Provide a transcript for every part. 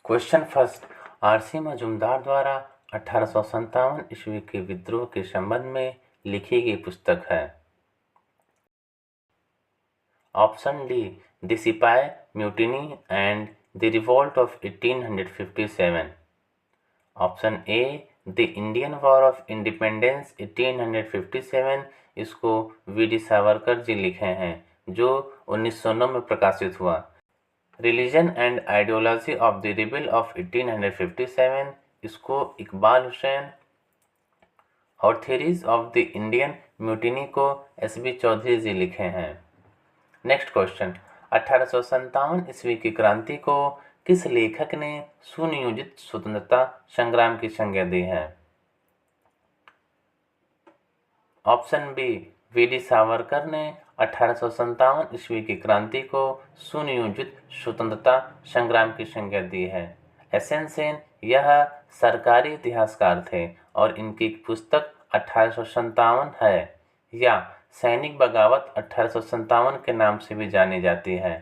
Question first, RC Majumdar द्वारा 1857 ईस्वी के विद्रोह के संबंध में लिखी गई पुस्तक है। ऑप्शन डी, द सिपाही mutiny and the revolt of 1857। Option A, the Indian war of independence 1857। इसको वी.डी. सावरकर जी लिखे हैं, जो 1909 में प्रकाशित हुआ। Religion and ideology of the rebel of 1857। इसको इकबाल हुसैन। और theories of the Indian mutiny को एस.बी. चौधरी जी लिखे हैं। नेक्स्ट क्वेश्चन, 1857 ईस्वी की क्रांति को किस लेखक ने सुनियोजित स्वतंत्रता संग्राम की संज्ञा दी है? Option B, VD. सावरकर ने 1857 ईस्वी की क्रांति को सुनियोजित स्वतंत्रता संग्राम की संज्ञा दी है। एस.एन. सेन यह सरकारी इतिहासकार थे और इनकी पुस्तक 1857 है या सैनिक बगावत 1857 के नाम से भी जानी जाती है।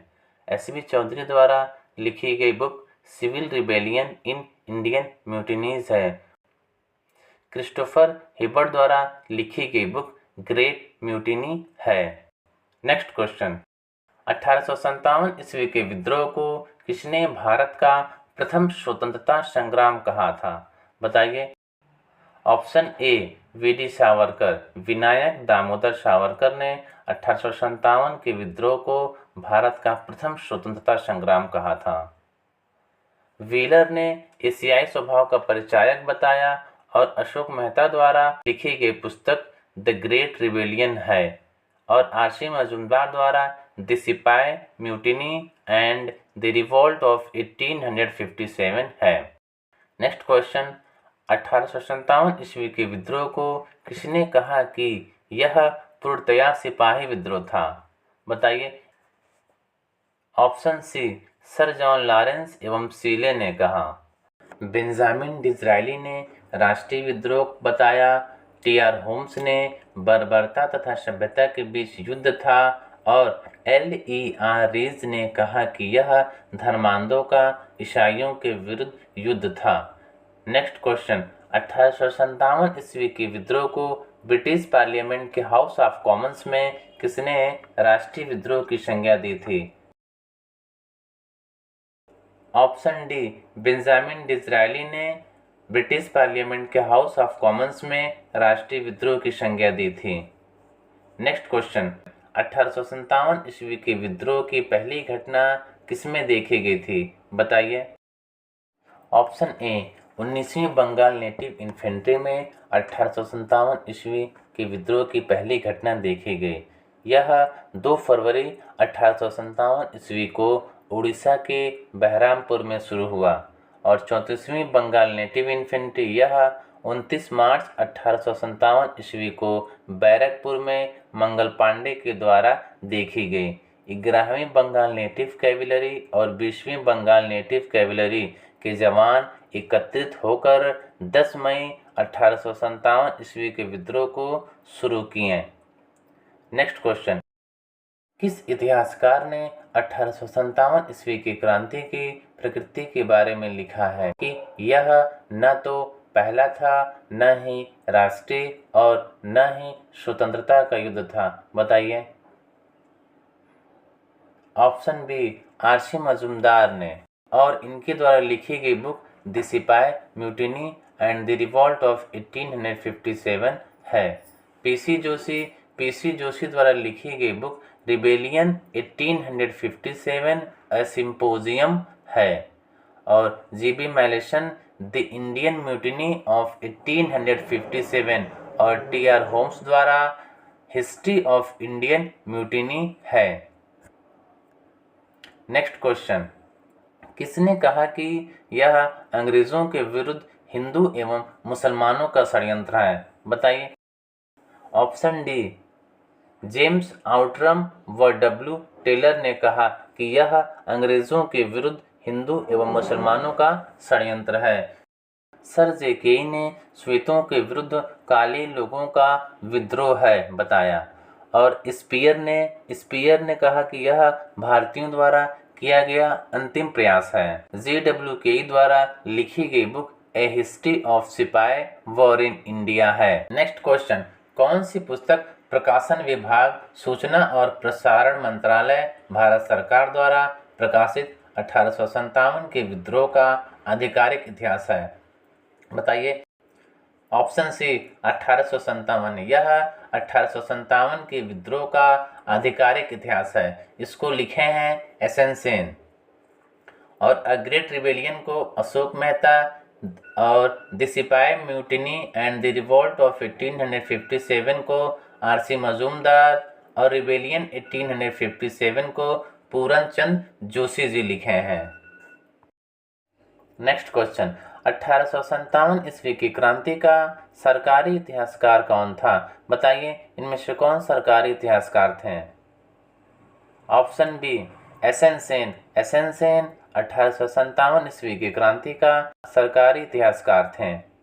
एस.बी. चौधरी द्वारा लिखी गई book civil rebellion in Indian mutinies है। क्रिस्टोफर हिबर्ट द्वारा लिखी गई बुक ग्रेट म्यूटिनी है। नेक्स्ट क्वेश्चन, 1857 ईस्वी के विद्रोह को किसने भारत का प्रथम स्वतंत्रता संग्राम कहा था? बताइए। Option A, VD. Savarkar. Vinayak Damodar Savarkar ने 1857 के विद्रोह को भारत का प्रथम स्वतंत्रता संग्राम कहा था। व्हीलर ने एशियाई स्वभाव का परिचायक बताया और अशोक मेहता द्वारा लिखी गई पुस्तक द ग्रेट रिबेलियन है। और आर.सी. मजूमदार द्वारा द सिपाही mutiny and the revolt of 1857 है। नेक्स्ट क्वेश्चन, 1857 ईस्वी के विद्रोह को किसने कहा कि यह पूर्णतया सिपाही विद्रोह था? बताइए। Option C, sir John Lawrence एवं सीले ने कहा। बेंजामिन डिज़रायली ने राष्ट्रीय विद्रोह बताया। टी.आर. होम्स ने बर्बरता तथा सभ्यता के बीच युद्ध था। और L.E.R. रीज ने कहा कि यह धर्मांधों का ईसाइयों के विरुद्ध युद्ध था। नेक्स्ट क्वेश्चन, 1857 ईस्वी के विद्रोह को ब्रिटिश पार्लियामेंट के हाउस ऑफ कॉमन्स में किसने राष्ट्रीय विद्रोह की संज्ञा दी थी? ऑप्शन डी, बेंजामिन डिज़रायली ने ब्रिटिश पार्लियामेंट के हाउस ऑफ कॉमन्स में राष्ट्रीय विद्रोह की संज्ञा दी थी। नेक्स्ट क्वेश्चन, 1857 ईस्वी के विद्रोह की पहली घटना किसमें देखी गई थी? बताइए। ऑप्शन ए, 19वीं बंगाल नेटिव इन्फेंट्री में 1857 ईस्वी के विद्रोह की पहली घटना देखी गई। यह 2 फरवरी 1857 ईस्वी को उड़ीसा के बहरामपुर में शुरू हुआ। और 34वीं बंगाल नेटिव इन्फेंट्री यह 29 मार्च 1857 ईस्वी को बैरकपुर में मंगल पांडे के द्वारा देखी गई। 11वीं बंगाल नेटिव कैवेलरी और 20वीं बंगाल नेटिव कैवेलरी के जवान एकत्रित होकर 10 मई 1857 ईस्वी के विद्रोह को शुरू किए। नेक्स्ट क्वेश्चन, किस इतिहासकार ने 1857 ईस्वी की क्रांति की प्रकृति के बारे में लिखा है कि यह न तो पहला था, न ही राष्ट्रीय और न ही स्वतंत्रता का युद्ध था? बताइए। Option B, RC. मजूमदार ने। और इनके द्वारा लिखी गई बुक द सिपाही mutiny and the revolt of 1857 है। पी.सी. जोशी द्वारा लिखी गई बुक रिबेलियन 1857 अ सिम्पोजियम है। और G B. Malleson the Indian mutiny of 1857 और टी.आर. होम्स द्वारा हिस्ट्री ऑफ इंडियन म्यूटिनी है। नेक्स्ट क्वेश्चन, किसने कहा कि यह अंग्रेजों के विरुद्ध हिंदू एवं मुसलमानों का षड्यंत्र है? बताइए। ऑप्शन डी, जेम्स आउटरम व डब्ल्यू टेलर ने कहा कि यह अंग्रेजों के विरुद्ध हिंदू एवं मुसलमानों का षड्यंत्र है। Sir JK. ने श्वेतों के विरुद्ध काले लोगों का विद्रोह है बताया। और स्पीयर ने कहा कि यह भारतीयों द्वारा किया गया अंतिम प्रयास है। JWKE द्वारा लिखी गई बुक ए हिस्ट्री ऑफ सिपाही वॉर इन इंडिया है। नेक्स्ट क्वेश्चन, कौन सी पुस्तक प्रकाशन विभाग, सूचना और प्रसारण मंत्रालय, भारत सरकार द्वारा प्रकाशित 1857 के विद्रोह का आधिकारिक इतिहास है? बताइए। Option C 1857। यह 1857 के विद्रोह का आधिकारिक इतिहास है। इसको लिखे हैं SN सेन। और अ ग्रेट रिबेलियन को अशोक मेहता और द सिपाही mutiny and the revolt of 1857 को RC मजूमदार और रिबेलियन 1857 को पूरन चंद जोशी जी लिखे हैं। नेक्स्ट क्वेश्चन, 1857 ईस्वी की क्रांति का सरकारी इतिहासकार कौन था? बताइए, इनमें से कौन सरकारी इतिहासकार थे? Option B SN Sen. SN Sen 1857 ईस्वी की क्रांति का सरकारी इतिहासकार थे।